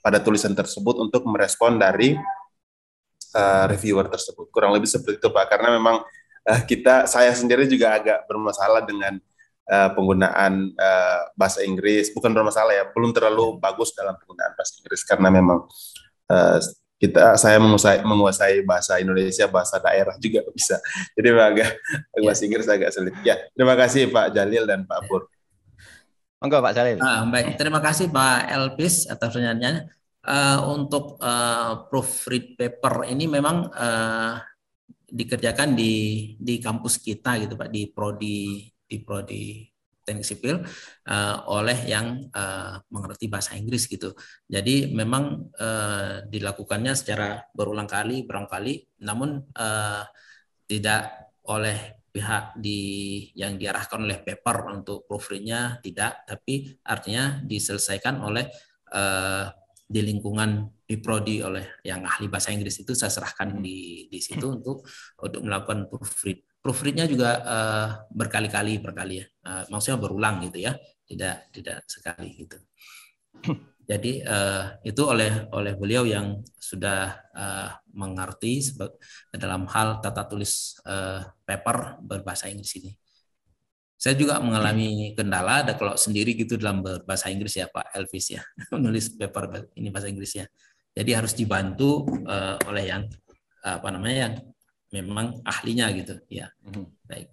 pada tulisan tersebut untuk merespon dari reviewer tersebut. Kurang lebih seperti itu Pak, karena memang saya sendiri juga agak bermasalah dengan penggunaan bahasa Inggris. Bukan bermasalah ya, belum terlalu bagus dalam penggunaan bahasa Inggris karena memang saya menguasai bahasa Indonesia, bahasa daerah juga bisa. Jadi bahasa Inggris agak sulit. Ya, terima kasih Pak Jalil dan Pak Pur. Monggo Pak Jalil. Baik, terima kasih Pak Elvis atas pertanyaannya. Untuk proofread paper ini memang dikerjakan di kampus kita gitu Pak, di prodi Teknik Sipil oleh yang mengerti bahasa Inggris gitu. Jadi memang dilakukannya secara berulang kali, namun tidak oleh pihak yang diarahkan oleh paper untuk proofreadnya tidak, tapi artinya diselesaikan oleh di lingkungan di prodi oleh yang ahli bahasa Inggris itu. Saya serahkan di situ untuk melakukan proofread. Proofreadnya juga berkali-kali ya, maksudnya berulang gitu ya, tidak sekali gitu. Jadi itu oleh beliau yang sudah mengerti dalam hal tata tulis paper berbahasa Inggris ini. Saya juga mengalami kendala kalau sendiri gitu dalam berbahasa Inggris ya Pak Elvis ya, menulis paper ini bahasa Inggris ya. Jadi harus dibantu oleh yang yang memang ahlinya gitu ya. Baik.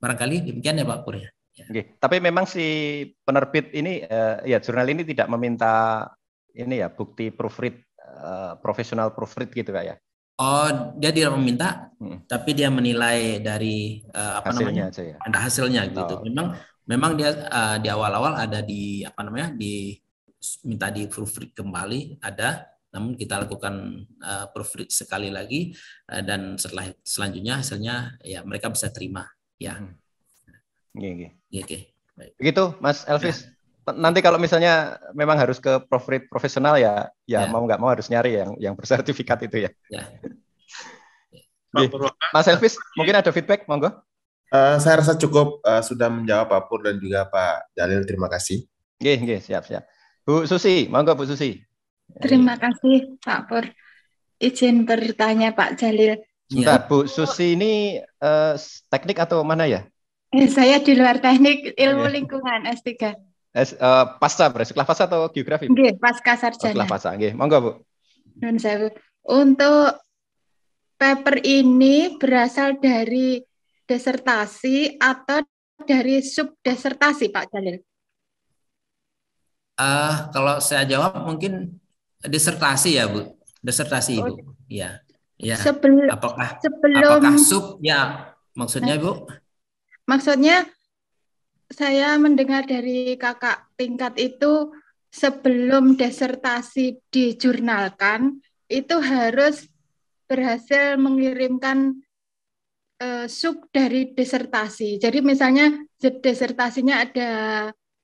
Barangkali demikian ya Pak Pur ya. Oke. Tapi memang si penerbit ini jurnal ini tidak meminta ini ya bukti proofread profesional proofread gitu Kak ya. Oh, dia tidak meminta, tapi dia menilai dari hasilnya aja ya. Ada hasilnya gitu. Memang dia di awal-awal ada minta di proofread kembali ada, namun kita lakukan proofread sekali lagi dan selanjutnya hasilnya ya mereka bisa terima ya. Oke. Begitu Mas Elvis. Ya. Nanti kalau misalnya memang harus ke proofread profesional ya mau nggak mau harus nyari yang bersertifikat itu ya. Mas Elvis, mungkin ada feedback, monggo. Saya rasa cukup sudah menjawab Pak Pur dan juga Pak Jalil. Terima kasih. Siap. Bu Susi, monggo Bu Susi. Terima kasih Pak Pur. Izin bertanya Pak Jalil. Bentar, Bu Susi ini teknik atau mana ya? Saya di luar teknik ilmu lingkungan S3. Pasca, sekolah pasca atau geografi? Nggih, pasca sarjana. Sekolah pasca, nggih. Monggo, Bu. Nun sewu. Untuk paper ini berasal dari disertasi atau dari subdisertasi, Pak Jalil? Kalau saya jawab mungkin disertasi ya, Bu. Disertasi, Bu. Ya. Apakah sub ya maksudnya, Bu? Maksudnya saya mendengar dari kakak tingkat itu sebelum disertasi dijurnalkan itu harus berhasil mengirimkan sub dari disertasi. Jadi misalnya disertasinya ada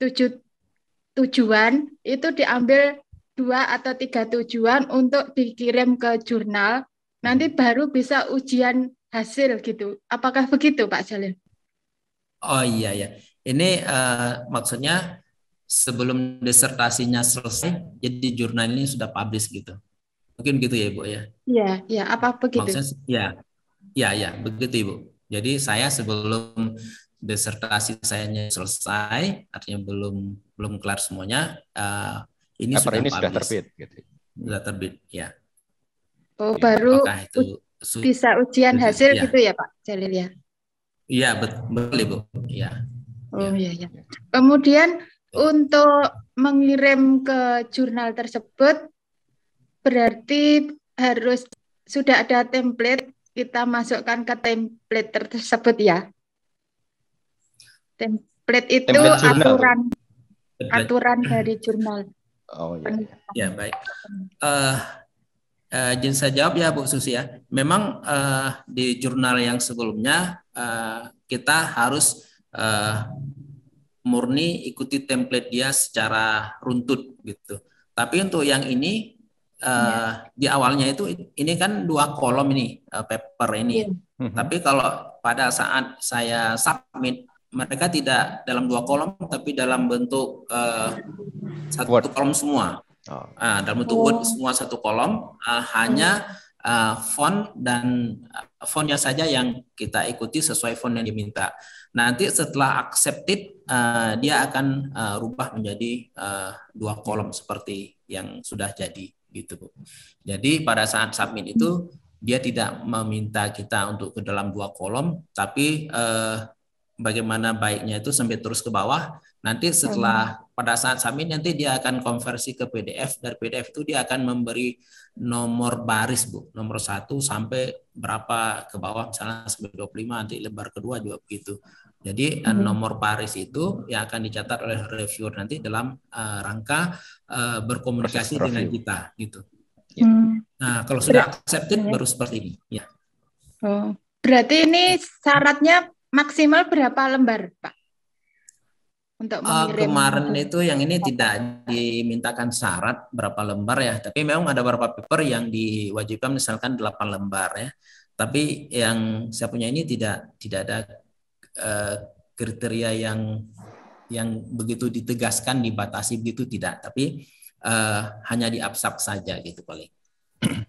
7 tujuan, itu diambil 2 atau 3 tujuan untuk dikirim ke jurnal. Nanti baru bisa ujian hasil gitu. Apakah begitu Pak Jalil? Oh iya ya. Ini maksudnya sebelum disertasinya selesai, jadi jurnal ini sudah publish gitu. Mungkin gitu ya Ibu ya. Iya, ya, apa begitu? Maksudnya ya begitu Ibu. Jadi saya sebelum disertasi saya selesai, artinya belum kelar semuanya, ini sudah ini sudah publish. terbit gitu. Sudah terbit, ya. Oh, Ya, baru apakah itu bisa ujian hasil ya. gitu ya Pak Jalil ya? Iya, betul Ibu. Ya. Oh iya ya. Kemudian untuk mengirim ke jurnal tersebut berarti harus sudah ada template, kita masukkan ke template tersebut ya. Template itu aturan dari jurnal. Oh iya. Ya baik. Izin saya jawab ya Bu Susi ya. Memang di jurnal yang sebelumnya kita harus murni ikuti template dia secara runtut gitu. Tapi untuk yang ini di awalnya itu ini kan 2 kolom ini paper ini. Tapi kalau pada saat saya submit, mereka tidak dalam 2 kolom tapi dalam bentuk 1 kolom semua. Dalam bentuk Word semua 1 kolom, hanya font dan fontnya saja yang kita ikuti sesuai font yang diminta. Nanti setelah accepted, dia akan rubah menjadi 2 kolom seperti yang sudah jadi gitu Bu. Jadi pada saat submit itu dia tidak meminta kita untuk ke dalam 2 kolom, tapi bagaimana baiknya itu sampai terus ke bawah. Nanti setelah pada saat submit nanti dia akan konversi ke PDF. Dari PDF itu dia akan memberi nomor baris Bu, nomor 1 sampai berapa ke bawah, misalnya sampai 25, nanti lembar kedua juga begitu. Jadi nomor baris itu yang akan dicatat oleh reviewer nanti dalam rangka berkomunikasi dengan kita gitu. Nah kalau sudah accepted baru seperti ini. Ya. Oh, berarti ini syaratnya maksimal berapa lembar Pak? Untuk mengirim kemarin itu yang ini tidak dimintakan syarat berapa lembar ya, tapi memang ada beberapa paper yang diwajibkan misalkan 8 lembar ya. Tapi yang saya punya ini tidak ada kriteria yang begitu ditegaskan, dibatasi begitu tidak, tapi hanya di abstrak saja gitu paling.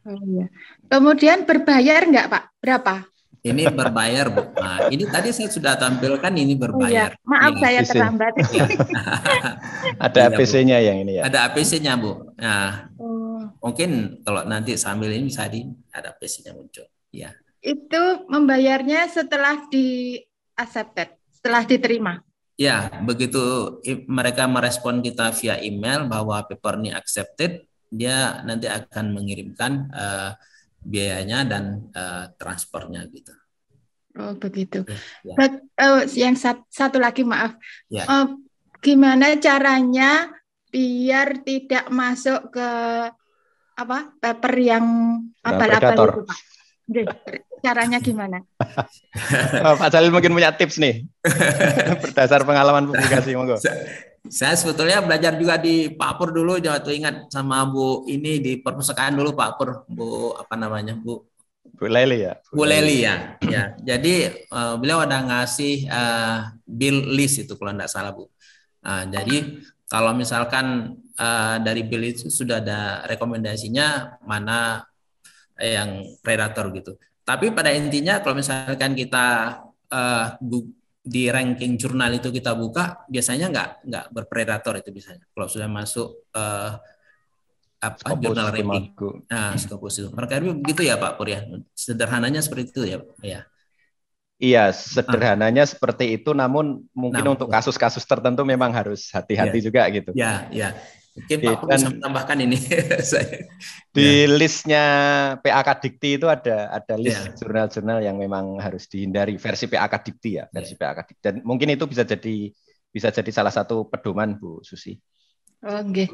Oh, iya. Kemudian berbayar enggak Pak? Berapa? Ini berbayar Bu. Nah, ini tadi saya sudah tampilkan ini berbayar. Oh, iya. Maaf saya terlambat. Ya. Ada APC-nya yang ini ya. Ada APC-nya Bu. Nah, mungkin kalau nanti sambil ini bisa ada APC-nya muncul. Ya. Itu membayarnya setelah di accepted, setelah diterima. Ya, begitu mereka merespon kita via email bahwa paper ini accepted, dia nanti akan mengirimkan biayanya dan transfernya gitu. Oh begitu. Ya. Yang satu lagi maaf, ya. Gimana caranya biar tidak masuk ke paper yang abal-abal itu Pak? Caranya gimana? Pak Jalil mungkin punya tips nih berdasar pengalaman publikasi, monggo. Saya sebetulnya belajar juga di Pak Pur dulu, jatuh ingat sama Bu ini di perpustakaan dulu Pak Pur, Bu apa namanya Bu Leli ya. Bu Leli ya. Ya. Jadi beliau ada ngasih bill list itu kalau tidak salah Bu. Jadi kalau misalkan dari bill itu sudah ada rekomendasinya mana yang predator gitu. Tapi pada intinya kalau misalkan kita di ranking jurnal itu kita buka, biasanya nggak berpredator itu biasanya. Kalau sudah masuk jurnal ranking, Scopus itu. Mereka begitu ya Pak Pur ya. Sederhananya seperti itu ya. Iya, sederhananya seperti itu. Namun mungkin untuk kasus-kasus tertentu memang harus hati-hati juga gitu. Ya. Mungkin Pak Pur bisa menambahkan ini. Di listnya PAK Dikti itu ada list jurnal-jurnal yang memang harus dihindari, versi PAK Dikti ya, versi PAK Dikti. Dan mungkin itu bisa jadi salah satu pedoman Bu Susi.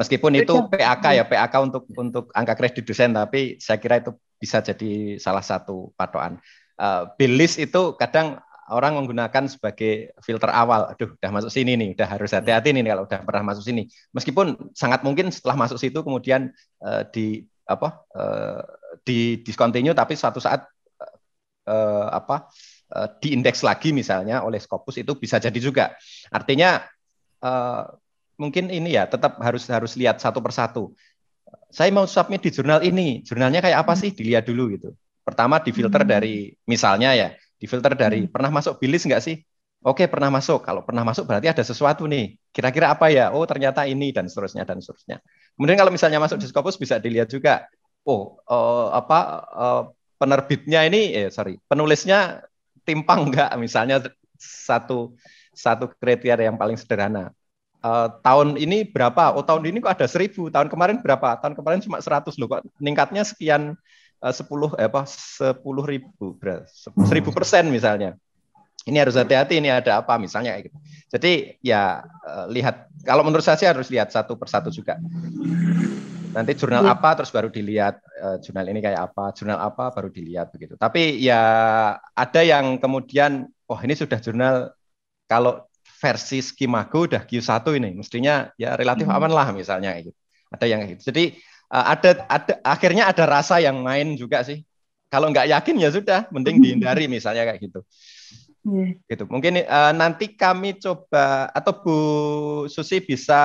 Meskipun itu PAK ya, PAK untuk angka kredit dosen, tapi saya kira itu bisa jadi salah satu patokan. Bill list itu kadang orang menggunakan sebagai filter awal. Aduh, udah masuk sini nih, udah harus hati-hati nih kalau udah pernah masuk sini. Meskipun sangat mungkin setelah masuk situ kemudian di discontinue, tapi suatu saat diindeks lagi misalnya oleh Scopus, itu bisa jadi juga. Artinya mungkin ini ya tetap harus lihat satu persatu. Saya mau submit di jurnal ini, jurnalnya kayak apa sih, dilihat dulu gitu. Pertama difilter dari, misalnya ya, difilter dari pernah masuk bilis nggak sih? Oke, pernah masuk. Kalau pernah masuk berarti ada sesuatu nih. Kira-kira apa ya? Oh, ternyata ini, dan seterusnya dan seterusnya. Kemudian kalau misalnya masuk di Scopus bisa dilihat juga, penerbitnya ini, penulisnya timpang nggak? Misalnya satu kriteria yang paling sederhana. Tahun ini berapa? Oh, tahun ini kok ada 1.000. Tahun kemarin berapa? Tahun kemarin cuma 100 loh. Kok meningkatnya sekian 10.000 misalnya. Ini harus hati-hati, ini ada apa misalnya kayak gitu. Jadi ya lihat, kalau menurut saya sih harus lihat satu persatu juga. Nanti jurnal apa terus baru dilihat jurnal ini kayak apa, jurnal apa baru dilihat begitu. Tapi ya ada yang kemudian ini sudah jurnal, kalau versi Skimago udah Q1 ini, mestinya ya relatif aman lah misalnya kayak gitu. Ada yang kayak gitu. Jadi akhirnya ada rasa yang main juga sih. Kalau nggak yakin ya sudah, mending dihindari misalnya kayak gitu. Gitu. Mungkin nanti kami coba, atau Bu Susi bisa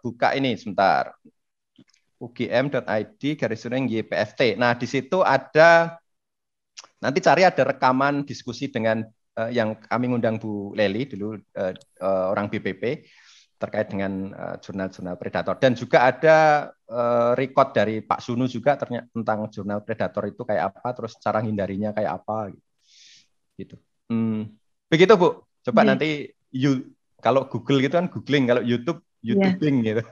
buka ini sebentar, ugm.id/YPFT. Nah, di situ ada, nanti cari ada rekaman diskusi dengan yang kami ngundang Bu Leli dulu, orang BPP, terkait dengan jurnal-jurnal predator, dan juga ada record dari Pak Sunu juga tentang jurnal predator itu kayak apa, terus cara hindarinya kayak apa gitu. Begitu Bu. Coba nanti kalau Google gitu kan googling, kalau YouTubing gitu.